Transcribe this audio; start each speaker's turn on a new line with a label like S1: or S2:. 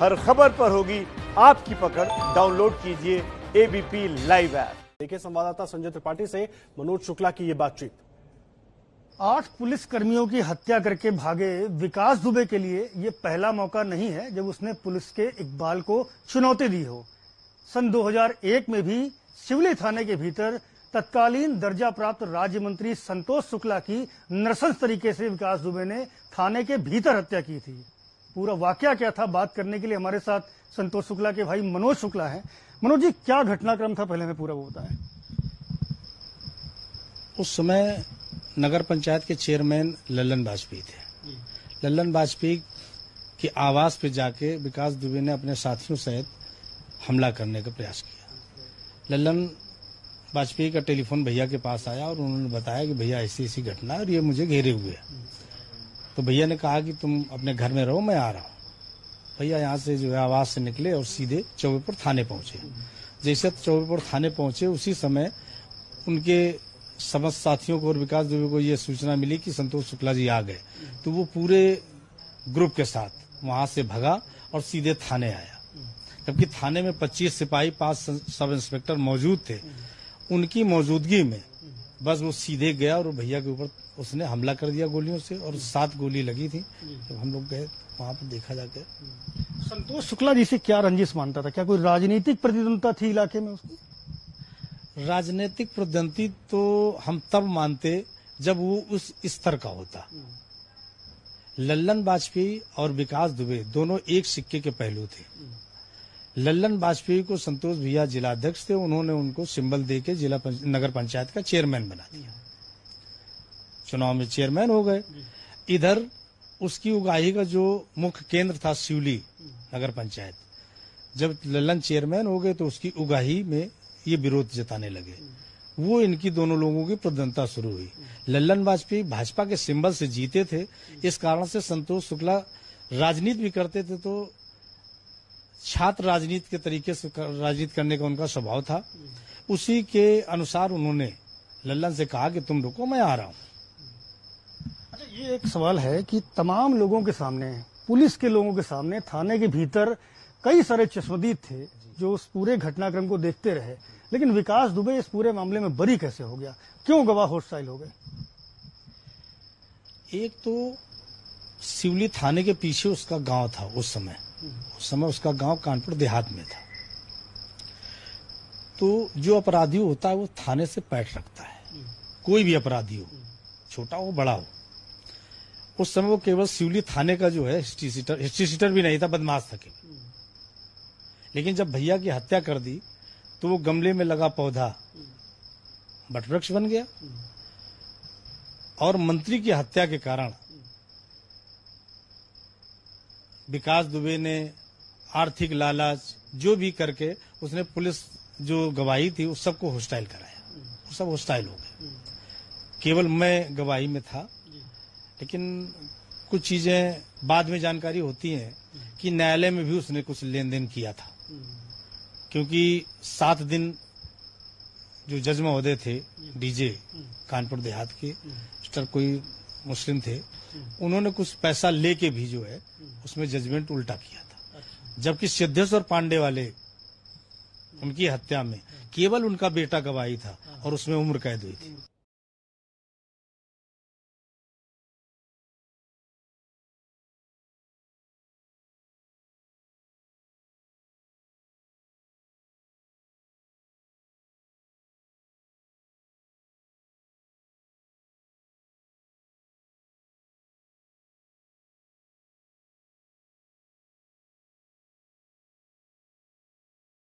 S1: हर खबर पर होगी आपकी पकड़। डाउनलोड कीजिए एबीपी लाइव ऐप।
S2: देखिए संवाददाता संजय त्रिपाठी से मनोज शुक्ला की ये बातचीत।
S3: 8 पुलिस कर्मियों की हत्या करके भागे विकास दुबे के लिए ये पहला मौका नहीं है जब उसने पुलिस के इकबाल को चुनौती दी हो। सन 2001 में भी शिवली थाने के भीतर तत्कालीन दर्जा प्राप्त राज्य मंत्री संतोष शुक्ला की नृशंस तरीके से विकास दुबे ने थाने के भीतर हत्या की थी। पूरा वाकया क्या था, बात करने के लिए हमारे साथ संतोष शुक्ला के भाई मनोज शुक्ला हैं। मनोज जी, क्या घटनाक्रम था, पहले हमें पूरा वो बताएं।
S4: उस समय नगर पंचायत के चेयरमैन लल्लन वाजपेयी थे। लल्लन वाजपेयी के आवास पे जाके विकास दुबे ने अपने साथियों सहित हमला करने का प्रयास किया। लल्लन वाजपेयी का टेलीफोन भैया के पास आया और उन्होंने बताया कि भैया ऐसी ऐसी घटना है और ये मुझे घेरे हुए है। तो भैया ने कहा कि तुम अपने घर में रहो, मैं आ रहा हूँ। भैया यहाँ से जो है आवास से निकले और सीधे चौबेपुर थाने पहुंचे। जैसे चौबेपुर थाने पहुंचे उसी समय उनके समस्त साथियों को और विकास दुबे को ये सूचना मिली कि संतोष शुक्ला जी आ गए। तो वो पूरे ग्रुप के साथ वहां से भगा और सीधे थाने आया। जबकि थाने में 25 सिपाही 5 सब इंस्पेक्टर मौजूद थे। उनकी मौजूदगी में बस वो सीधे गया और भैया के ऊपर उसने हमला कर दिया गोलियों से और 7 गोली लगी थी। जब हम लोग गए वहां पर देखा जाके।
S3: संतोष शुक्ला जी से क्या रंजिश मानता था? क्या कोई राजनीतिक प्रतिद्वंदता थी इलाके में उसकी?
S4: राजनीतिक प्रतिद्वंदी तो हम तब मानते जब वो उस स्तर का होता। लल्लन वाजपेयी और विकास दुबे दोनों एक सिक्के के पहलू थे। लल्लन वाजपेयी को संतोष भैया जिलाध्यक्ष थे, उन्होंने उनको सिंबल देके नगर पंचायत का चेयरमैन बना दिया। चुनाव में चेयरमैन हो गए। इधर उसकी उगाही का जो मुख्य केंद्र था शिवली नगर पंचायत, जब लल्लन चेयरमैन हो गए तो उसकी उगाही में ये विरोध जताने लगे। वो इनकी दोनों लोगों की प्रतिद्वंदता शुरू हुई। लल्लन वाजपेयी भाजपा के सिंबल से जीते थे, इस कारण से संतोष शुक्ला राजनीति भी करते थे तो छात्र राजनीति के तरीके से राजनीति करने का उनका स्वभाव था। उसी के अनुसार उन्होंने लल्लन से कहा कि तुम रुको, मैं आ रहा हूं।
S3: अच्छा, ये एक सवाल है कि तमाम लोगों के सामने, पुलिस के लोगों के सामने, थाने के भीतर कई सारे चश्मदीद थे जो उस पूरे घटनाक्रम को देखते रहे, लेकिन विकास दुबे इस पूरे मामले में बरी कैसे हो गया? क्यों गवाह होस्टाइल हो गए?
S4: एक तो शिवली थाने के पीछे उसका गांव था। उस समय उसका गांव कानपुर देहात में था। तो जो अपराधी होता है वो थाने से पैठ रखता है। कोई भी अपराधी हो, छोटा हो बड़ा हो। उस समय वो केवल शिवली थाने का जो है हिस्ट्री सीटर भी नहीं था, बदमाश था केवल। लेकिन जब भैया की हत्या कर दी तो वो गमले में लगा पौधा वटवृक्ष बन गया। और मंत्री की हत्या के कारण विकास दुबे ने आर्थिक लालच जो भी करके उसने पुलिस जो गवाही थी उस सबको होस्टाइल कराया। वो सब होस्टाइल हो गए। केवल मैं गवाही में था। लेकिन कुछ चीजें बाद में जानकारी होती हैं कि न्यायालय में भी उसने कुछ लेन देन किया था। क्योंकि 7 दिन जो जज महोदय थे डीजे कानपुर देहात के मिस्टर कोई मुस्लिम थे, उन्होंने कुछ पैसा लेके भी जो है उसमें जजमेंट उल्टा किया था। जबकि सिद्धेश्वर पांडे वाले उनकी हत्या में केवल उनका बेटा गवाही था और उसमें उम्र कैद हुई थी।